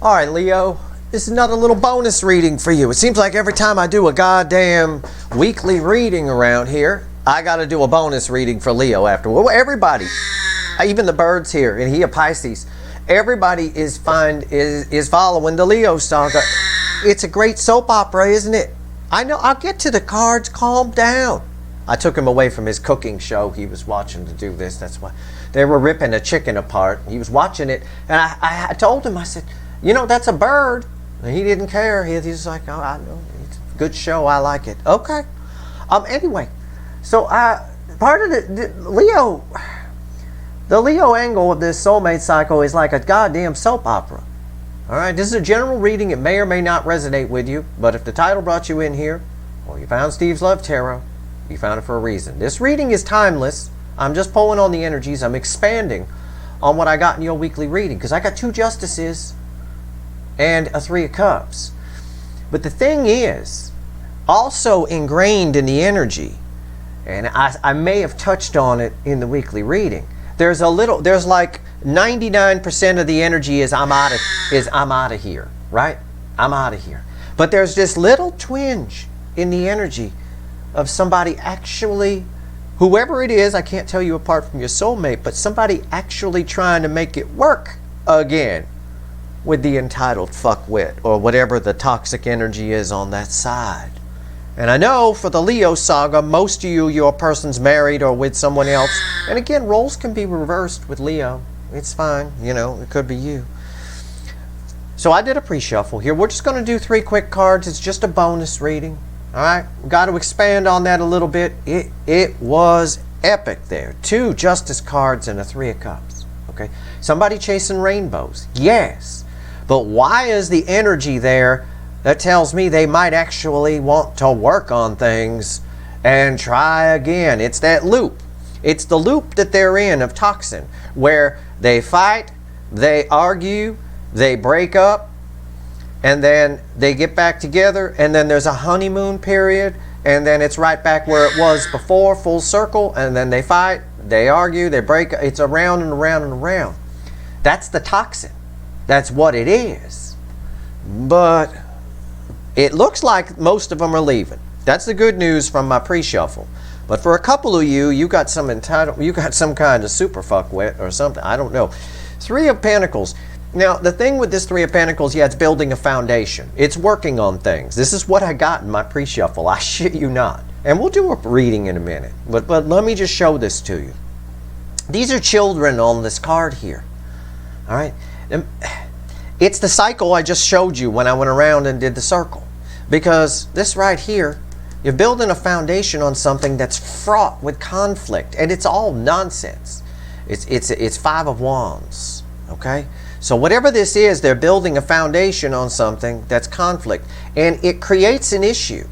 All right, Leo, this is another little bonus reading for you. It seems like every time I do a goddamn weekly reading around here, I got to do a bonus reading for Leo after. Well, everybody, even the birds here, and he a Pisces, everybody is following the Leo saga. It's a great soap opera, isn't it? I know. I'll get to the cards. Calm down. I took him away from his cooking show he was watching to do this. That's why they were ripping a chicken apart. He was watching it, and I told him, I said, you know, that's a bird. And he didn't care. He's like, oh, I know. It's a good show. I like it. Okay. Anyway, so part of the Leo angle of this soulmate cycle is like a goddamn soap opera. All right. This is a general reading. It may or may not resonate with you, but if the title brought you in here, or you found Steve's Love Tarot, you found it for a reason. This reading is timeless. I'm just pulling on the energies. I'm expanding on what I got in your weekly reading because I got 2 justices and a 3 of cups. But the thing is, also ingrained in the energy, and I may have touched on it in the weekly reading, there's like 99% of the energy is I'm out of here, right? I'm out of here. But there's this little twinge in the energy of somebody actually, whoever it is, I can't tell you apart from your soulmate, but somebody actually trying to make it work again with the entitled fuckwit or whatever the toxic energy is on that side. And I know for the Leo saga, most of you, your person's married or with someone else. And again, roles can be reversed with Leo. It's fine. You know, it could be you. So I did a pre-shuffle here. We're just going to do 3 quick cards. It's just a bonus reading. All right. Got to expand on that a little bit. It was epic there. 2 justice cards and a 3 of cups. Okay. Somebody chasing rainbows. Yes. But why is the energy there? That tells me they might actually want to work on things and try again. It's that loop. It's the loop that they're in of toxin, where they fight, they argue, they break up, and then they get back together, and then there's a honeymoon period, and then it's right back where it was before, full circle, and then they fight, they argue, they break. It's around and around and around. That's the toxin. That's what it is. But it looks like most of them are leaving. That's the good news from my pre-shuffle. But for a couple of you, you got some kind of super fuckwit or something. I don't know. 3 of Pentacles. Now, the thing with this 3 of Pentacles, yeah, it's building a foundation. It's working on things. This is what I got in my pre-shuffle. I shit you not. And we'll do a reading in a minute. But let me just show this to you. These are children on this card here. All right? It's the cycle I just showed you when I went around and did the circle. Because this right here, you're building a foundation on something that's fraught with conflict. And it's all nonsense. It's 5 of Wands. Okay? So whatever this is, they're building a foundation on something that's conflict. And it creates an issue.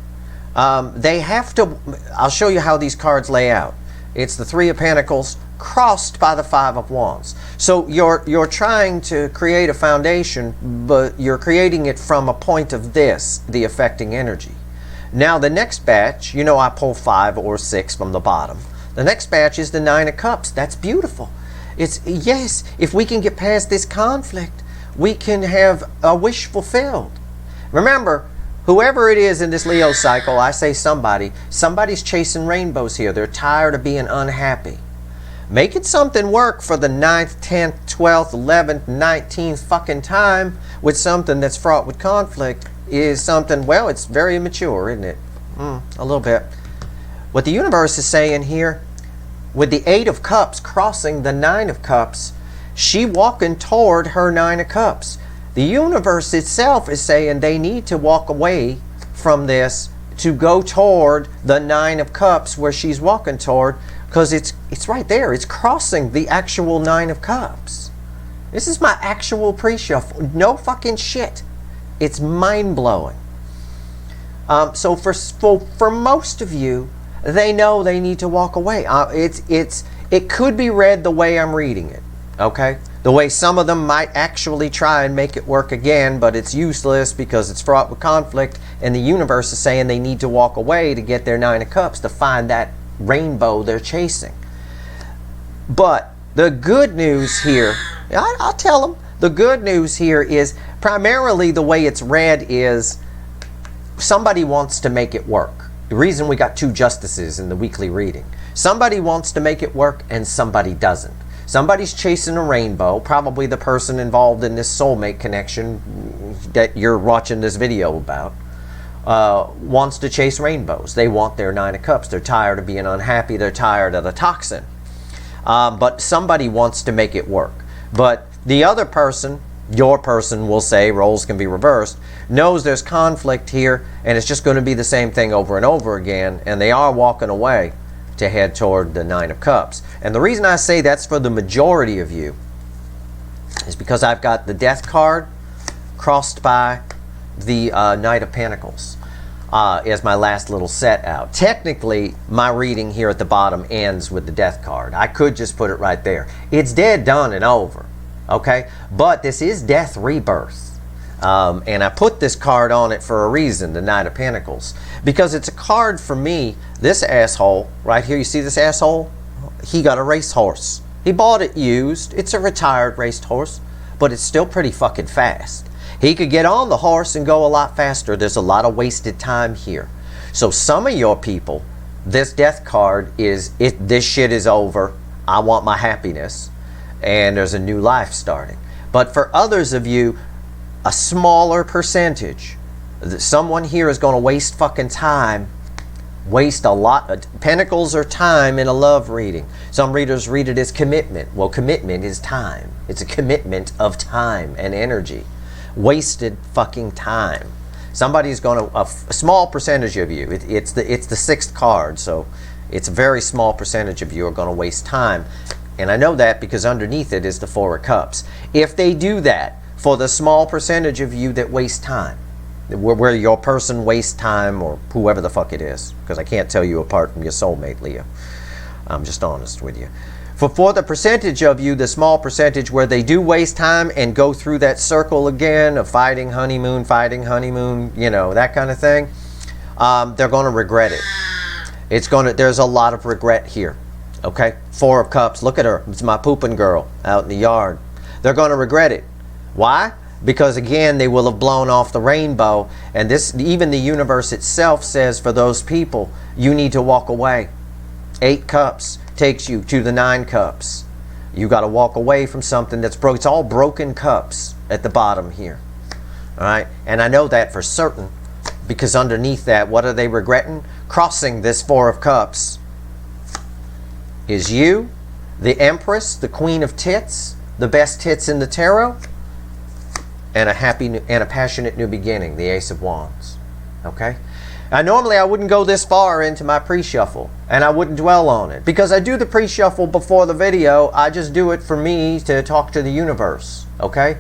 They have to... I'll show you how these cards lay out. It's the 3 of Pentacles crossed by the 5 of Wands. So you're trying to create a foundation, but you're creating it from a point of this, the affecting energy. Now the next batch, you know I pull 5 or 6 from the bottom. The next batch is the 9 of Cups. That's beautiful. It's, yes, if we can get past this conflict, we can have a wish fulfilled. Remember, whoever it is in this Leo cycle, I say somebody's chasing rainbows here. They're tired of being unhappy. Making something work for the 9th, 10th, 12th, 11th, 19th fucking time with something that's fraught with conflict is something, well, it's very immature, isn't it? A little bit. What the universe is saying here, with the 8 of Cups crossing the 9 of Cups, she walking toward her 9 of Cups. The universe itself is saying they need to walk away from this to go toward the 9 of Cups where she's walking toward, because it's right there. It's crossing the actual 9 of Cups. This is my actual pre-shuffle. No fucking shit. It's mind-blowing. So for most of you, they know they need to walk away. It could be read the way I'm reading it. Okay? The way some of them might actually try and make it work again, but it's useless because it's fraught with conflict, and the universe is saying they need to walk away to get their 9 of Cups, to find that rainbow they're chasing. But the good news here, I'll tell them, the good news here is primarily the way it's read is somebody wants to make it work. The reason we got two justices in the weekly reading. Somebody wants to make it work and somebody doesn't. Somebody's chasing a rainbow, probably the person involved in this soulmate connection that you're watching this video about, wants to chase rainbows. They want their Nine of Cups. They're tired of being unhappy. They're tired of the toxin. But somebody wants to make it work. But the other person, your person, will say, roles can be reversed, knows there's conflict here and it's just going to be the same thing over and over again, and they are walking away to head toward the Nine of Cups. And the reason I say that's for the majority of you is because I've got the Death card crossed by the Knight of Pentacles as my last little set out. Technically, my reading here at the bottom ends with the Death card. I could just put it right there. It's dead, done, and over. Okay? But this is Death Rebirth. And I put this card on it for a reason, the Knight of Pentacles. Because it's a card for me, this asshole, right here, you see this asshole? He got a racehorse. He bought it used. It's a retired racehorse, but it's still pretty fucking fast. He could get on the horse and go a lot faster. There's a lot of wasted time here. So some of your people, this Death card is, this shit is over. I want my happiness. And there's a new life starting. But for others of you, a smaller percentage, someone here is going to waste fucking time, waste a lot. Pentacles are time in a love reading. Some readers read it as commitment. Well, commitment is time. It's a commitment of time and energy. Wasted fucking time. Somebody's going to, a small percentage of you, it's the sixth card, so it's a very small percentage of you are going to waste time. And I know that because underneath it is the Four of Cups. If they do that, for the small percentage of you that waste time, where your person wastes time, or whoever the fuck it is, because I can't tell you apart from your soulmate, Leo. I'm just honest with you. For the percentage of you, the small percentage where they do waste time and go through that circle again of fighting honeymoon, you know, that kind of thing, they're going to regret it. There's a lot of regret here. Okay? Four of Cups. Look at her. It's my pooping girl out in the yard. They're going to regret it. Why? Because again, they will have blown off the rainbow, and this, even the universe itself says for those people, you need to walk away. 8 cups takes you to the 9 cups. You got to walk away from something that's broke. It's all broken cups at the bottom here. All right? And I know that for certain, because underneath that, what are they regretting? Crossing this Four of Cups is you, the Empress, the Queen of Tits, the best tits in the tarot, and a passionate new beginning, the Ace of Wands. Okay? Normally I wouldn't go this far into my pre-shuffle, and I wouldn't dwell on it, because I do the pre-shuffle before the video. I just do it for me to talk to the universe. Okay?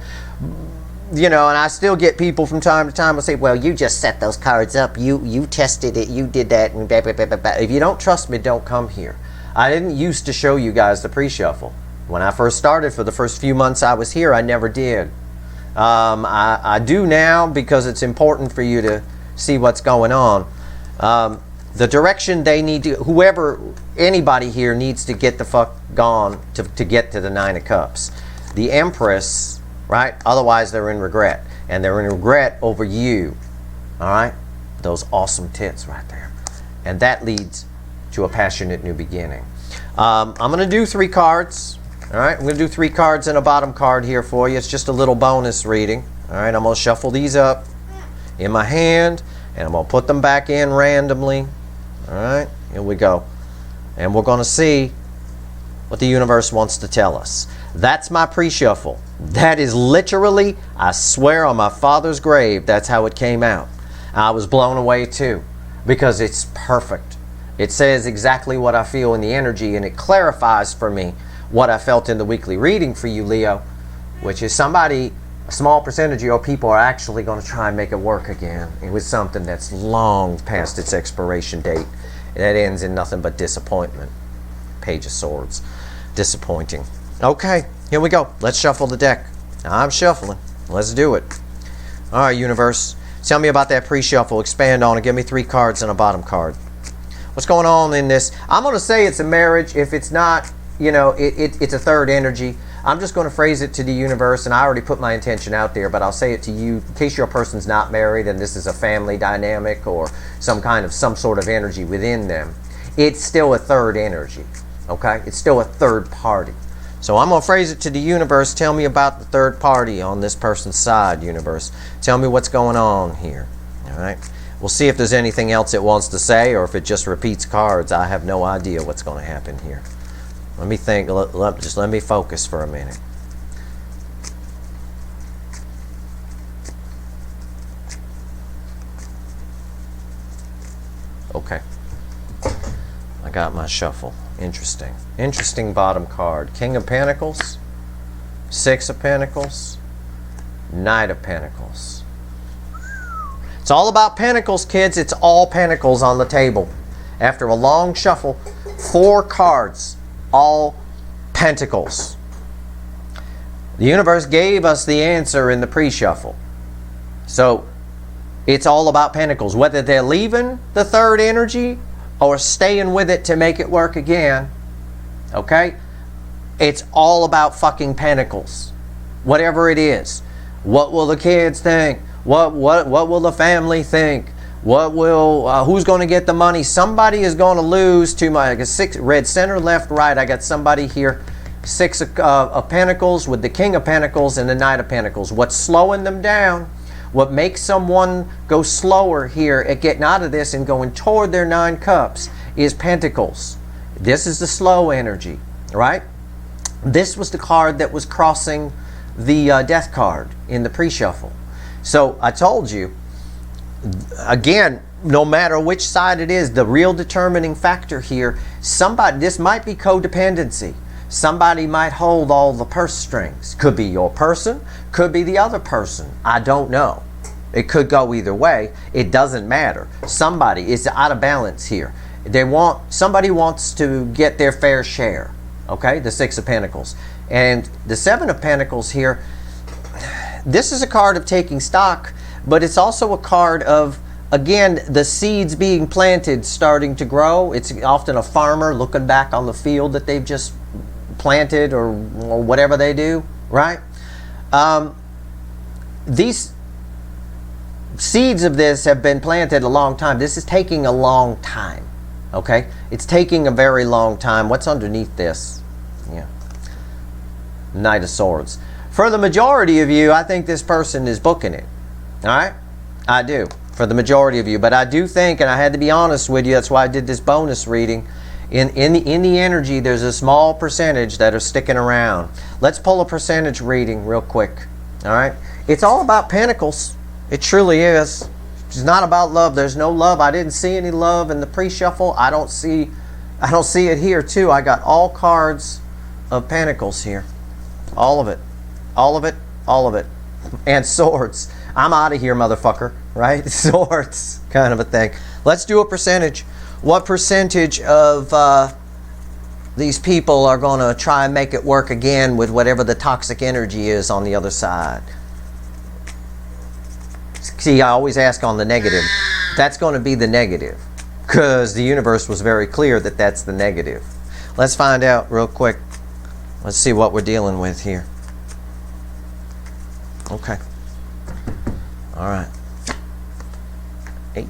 You know, and I still get people from time to time who say, well, you just set those cards up, you tested it, you did that, and blah, blah, blah, blah, blah. If you don't trust me, don't come here. I didn't used to show you guys the pre-shuffle. When I first started, for the first few months I was here, I never did. I do now, because it's important for you to see what's going on. The direction they need to, anybody here needs to get the fuck gone to get to the 9 of Cups. The Empress, right? Otherwise they're in regret. And they're in regret over you. Alright? Those awesome tits right there. And that leads to a passionate new beginning. I'm going to do 3 cards. Alright, I'm going to do 3 cards and a bottom card here for you. It's just a little bonus reading. Alright, I'm going to shuffle these up in my hand, and I'm going to put them back in randomly. Alright, here we go. And we're going to see what the universe wants to tell us. That's my pre-shuffle. That is literally, I swear on my father's grave, that's how it came out. I was blown away too, because it's perfect. It says exactly what I feel in the energy, and it clarifies for me what I felt in the weekly reading for you, Leo, which is a small percentage of your people are actually going to try and make it work again with something that's long past its expiration date. That ends in nothing but disappointment. Page of Swords. Disappointing. Okay, here we go. Let's shuffle the deck. I'm shuffling. Let's do it. All right, universe. Tell me about that pre-shuffle. Expand on it. Give me 3 cards and a bottom card. What's going on in this? I'm going to say it's a marriage. If it's not, you know, it's a third energy. I'm just going to phrase it to the universe, and I already put my intention out there, but I'll say it to you in case your person's not married and this is a family dynamic or some sort of energy within them. It's still a third energy, okay? It's still a third party. So I'm going to phrase it to the universe. Tell me about the third party on this person's side, universe. Tell me what's going on here, all right? We'll see if there's anything else it wants to say or if it just repeats cards. I have no idea what's going to happen here. Let me think. Just let me focus for a minute. Okay. I got my shuffle. Interesting. Interesting bottom card. King of Pentacles, Six of Pentacles, Knight of Pentacles. It's all about Pentacles, kids. It's all Pentacles on the table. After a long shuffle, 4 cards, all Pentacles. The universe gave us the answer in the pre-shuffle. So, it's all about Pentacles. Whether they're leaving the third energy or staying with it to make it work again, okay? It's all about fucking Pentacles. Whatever it is. What will the kids think? What will the family think? Who's going to get the money? Somebody is going to lose to my 6 red center, left, right. I got somebody here. 6 of Pentacles with the King of Pentacles and the Knight of Pentacles. What's slowing them down? What makes someone go slower here at getting out of this and going toward their 9 cups is Pentacles. This is the slow energy, right? This was the card that was crossing the death card in the pre-shuffle. So I told you, again, no matter which side it is, the real determining factor here, this might be codependency. Somebody might hold all the purse strings. Could be your person, could be the other person. I don't know. It could go either way. It doesn't matter. Somebody is out of balance here. Somebody wants to get their fair share. Okay, the 6 of Pentacles. And the 7 of Pentacles here, this is a card of taking stock, but it's also a card of, again, the seeds being planted starting to grow. It's often a farmer looking back on the field that they've just planted or whatever they do, right? These seeds of this have been planted a long time. This is taking a long time, okay? It's taking a very long time. What's underneath this? Yeah. Knight of Swords. For the majority of you, I think this person is booking it. All right? I do. For the majority of you. But I do think, and I had to be honest with you, that's why I did this bonus reading. In the energy, there's a small percentage that are sticking around. Let's pull a percentage reading real quick. All right? It's all about Pentacles. It truly is. It's not about love. There's no love. I didn't see any love in the pre-shuffle. I don't see it here too. I got all cards of Pentacles here. All of it. All of it. All of it. And swords. I'm out of here, motherfucker. Right? Swords. Kind of a thing. Let's do a percentage. What percentage of these people are going to try and make it work again with whatever the toxic energy is on the other side? See, I always ask on the negative. That's going to be the negative. Because the universe was very clear that that's the negative. Let's find out real quick. Let's see what we're dealing with here. Okay. All right. 8.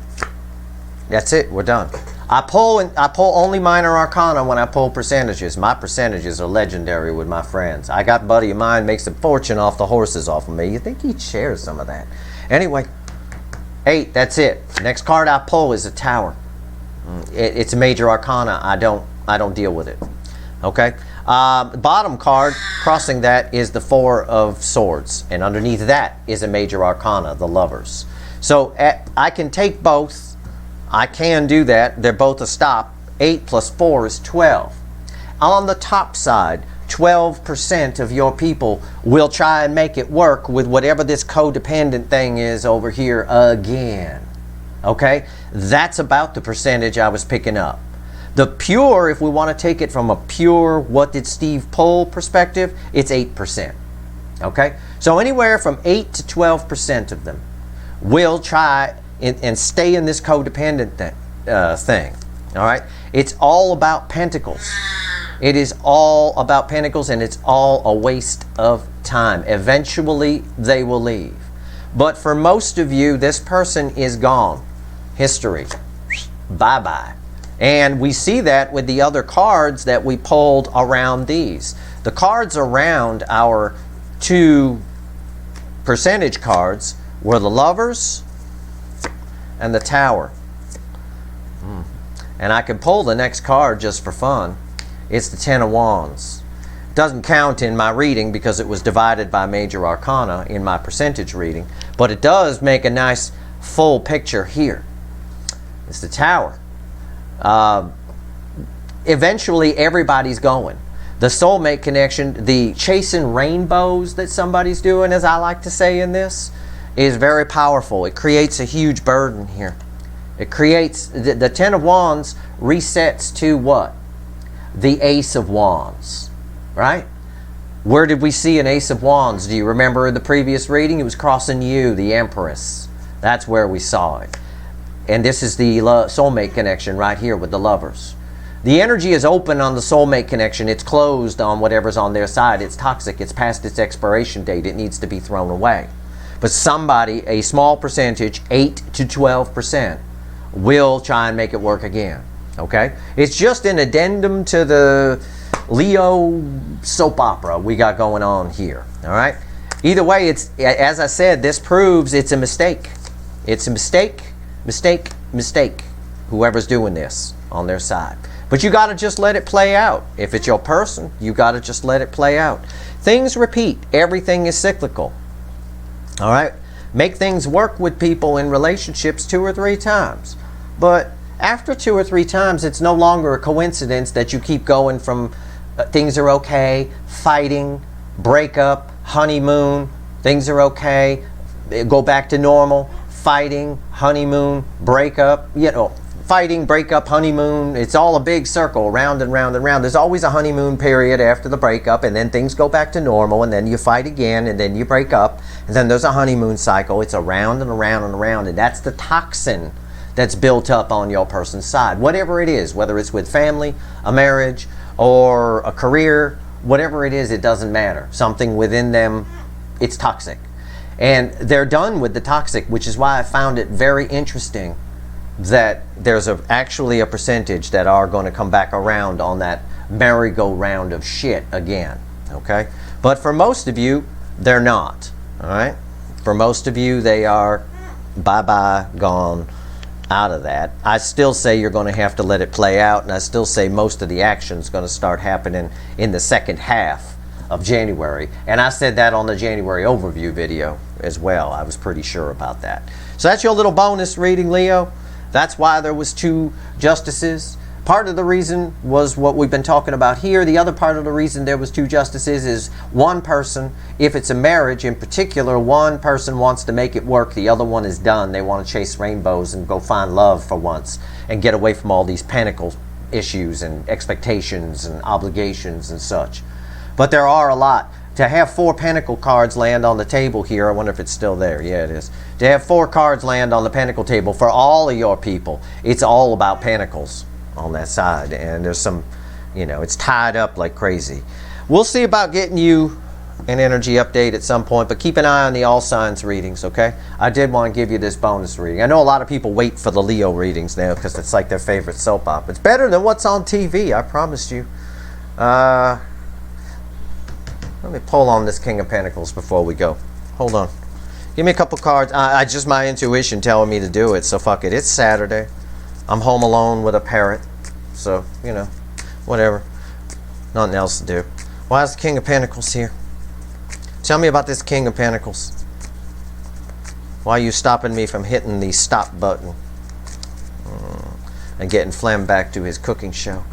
That's it. We're done. I pull only minor arcana when I pull percentages. My percentages are legendary with my friends. I got a buddy of mine makes a fortune off the horses off of me. You think he'd share some of that? Anyway, 8. That's it. Next card I pull is a Tower. It's a major arcana. I don't deal with it. Okay. Bottom card crossing that is the 4 of Swords, and underneath that is a major arcana, the Lovers. So I can take both. I can do that. They're both a stop. 8 plus 4 is 12. On the top side, 12% of your people will try and make it work with whatever this codependent thing is over here again. Okay? That's about the percentage I was picking up. The pure, if we want to take it from a pure what did Steve pull perspective, it's 8%. Okay? So anywhere from 8 to 12% of them will try and stay in this codependent thing. All right? It's all about Pentacles. It is all about Pentacles, and it's all a waste of time. Eventually, they will leave. But for most of you, this person is gone. History. Bye-bye. And we see that with the other cards that we pulled around these. The cards around our 2 percentage cards were the Lovers and the Tower. And I can pull the next card just for fun. It's the Ten of Wands. It doesn't count in my reading because it was divided by major arcana in my percentage reading, but it does make a nice full picture here. It's the Tower. Eventually everybody's going. The soulmate connection, the chasing rainbows that somebody's doing, as I like to say in this, is very powerful. It creates a huge burden here. It creates, the Ten of Wands resets to what? The Ace of Wands, right? Where did we see an Ace of Wands? Do you remember in the previous reading? It was crossing you, the Empress. That's where we saw it. And this is the soulmate connection right here with the Lovers. The energy is open on the soulmate connection. It's closed on whatever's on their side. It's toxic. It's past its expiration date. It needs to be thrown away. But somebody, a small percentage, 8 to 12%, will try and make it work again. Okay? It's just an addendum to the Leo soap opera we got going on here. All right? Either way, it's, as I said, this proves it's a mistake. It's a mistake. Mistake, mistake, whoever's doing this on their side. But you got to just let it play out. If it's your person, you got to just let it play out. Things repeat. Everything is cyclical. All right? Make things work with people in relationships 2 or 3 times. But after 2 or 3 times, it's no longer a coincidence that you keep going from things are okay, fighting, breakup, honeymoon, things are okay, go back to normal, fighting, honeymoon, breakup, you know, fighting, breakup, honeymoon. It's all a big circle, round and round and round. There's always a honeymoon period after the breakup, and then things go back to normal, and then you fight again, and then you break up, and then there's a honeymoon cycle. It's around and around and around, and that's the toxin that's built up on your person's side. Whatever it is, whether it's with family, a marriage, or a career, whatever it is, it doesn't matter. Something within them, it's toxic. And they're done with the toxic, which is why I found it very interesting that there's actually a percentage that are going to come back around on that merry-go-round of shit again. Okay? But for most of you, they're not. All right? For most of you, they are bye-bye, gone, out of that. I still say you're going to have to let it play out, and I still say most of the action is going to start happening in the second half of January. And I said that on the January overview video as well. I was pretty sure about that. So that's your little bonus reading, Leo. That's why there was 2 justices. Part of the reason was what we've been talking about here. The other part of the reason there was 2 justices is one person, if it's a marriage in particular, one person wants to make it work, the other one is done. They want to chase rainbows and go find love for once and get away from all these pentacle issues and expectations and obligations and such. But there are a lot. To have 4 pentacle cards land on the table here, I wonder if it's still there. Yeah, it is. To have 4 cards land on the pentacle table for all of your people, it's all about pentacles on that side. And there's some, you know, it's tied up like crazy. We'll see about getting you an energy update at some point, but keep an eye on the all signs readings, okay? I did want to give you this bonus reading. I know a lot of people wait for the Leo readings now because it's like their favorite soap opera. It's better than what's on TV, I promise you. Let me pull on this King of Pentacles before we go. Hold on. Give me a couple cards. I just my intuition telling me to do it, so fuck it. It's Saturday. I'm home alone with a parrot. So, you know, whatever. Nothing else to do. Why is the King of Pentacles here? Tell me about this King of Pentacles. Why are you stopping me from hitting the stop button? And getting Flem back to his cooking show.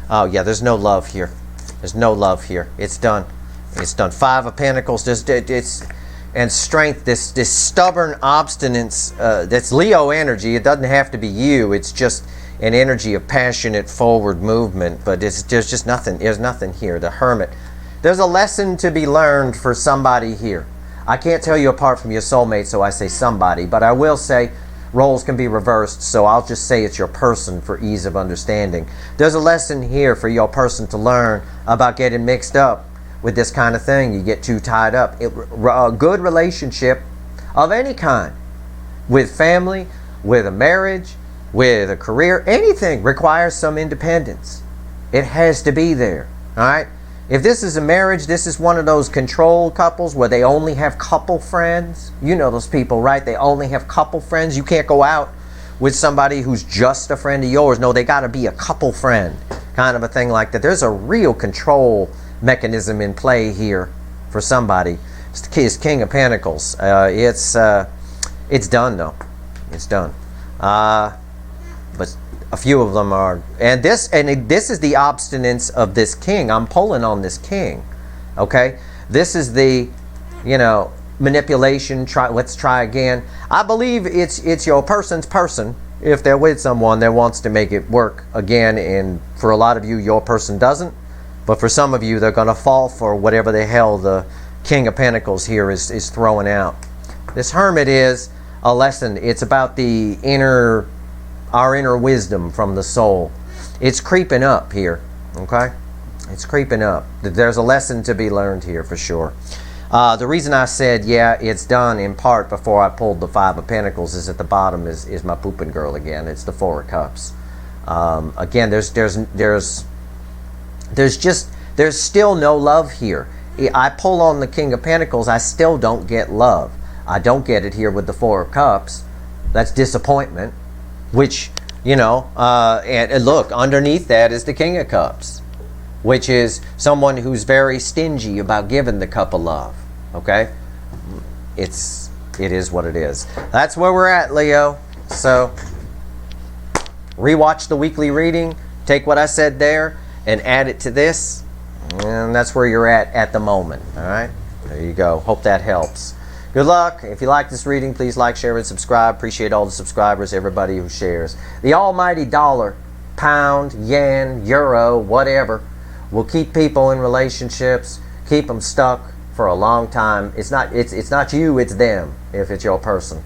Oh, yeah, there's no love here. There's no love here. It's done. It's done. 5 of Pentacles. And strength, this stubborn obstinance, that's Leo energy. It doesn't have to be you. It's just an energy of passionate forward movement. But there's just nothing. There's nothing here. The Hermit. There's a lesson to be learned for somebody here. I can't tell you apart from your soulmate, so I say somebody. But I will say, roles can be reversed, so I'll just say it's your person for ease of understanding. There's a lesson here for your person to learn about getting mixed up with this kind of thing. You get too tied up. A good relationship of any kind, with family, with a marriage, with a career, anything requires some independence. It has to be there. All right? If this is a marriage, this is one of those control couples where they only have couple friends. You know those people, right? They only have couple friends. You can't go out with somebody who's just a friend of yours. No, they got to be a couple friend, kind of a thing like that. There's a real control mechanism in play here for somebody. It's King of Pentacles. It's done though. It's done. But a few of them are, and this is the obstinance of this king. I'm pulling on this king. Okay, this is the, manipulation. Let's try again. I believe it's your person's person. If they're with someone that wants to make it work again, and for a lot of you, your person doesn't. But for some of you, they're going to fall for whatever the hell the King of Pentacles here is throwing out. This Hermit is a lesson. It's about our inner wisdom from the soul. It's creeping up here, okay? It's creeping up. There's a lesson to be learned here for sure. The reason I said, yeah, it's done in part before I pulled the Five of Pentacles is at the bottom is my pooping girl again. It's the Four of Cups. Again, there's still no love here. I pull on the King of Pentacles, I still don't get love. I don't get it here with the Four of Cups. That's disappointment. Which, and look, underneath that is the King of Cups, which is someone who's very stingy about giving the cup of love. Okay? It is what it is. That's where we're at, Leo. So, rewatch the weekly reading, take what I said there, and add it to this, and that's where you're at the moment. All right? There you go. Hope that helps. Good luck. If you like this reading, please like, share, and subscribe. Appreciate all the subscribers, everybody who shares. The almighty dollar, pound, yen, euro, whatever, will keep people in relationships, keep them stuck for a long time. It's not you, it's them, if it's your person.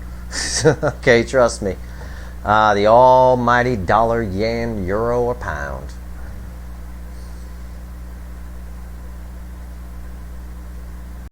Okay, trust me. The almighty dollar, yen, euro, or pound.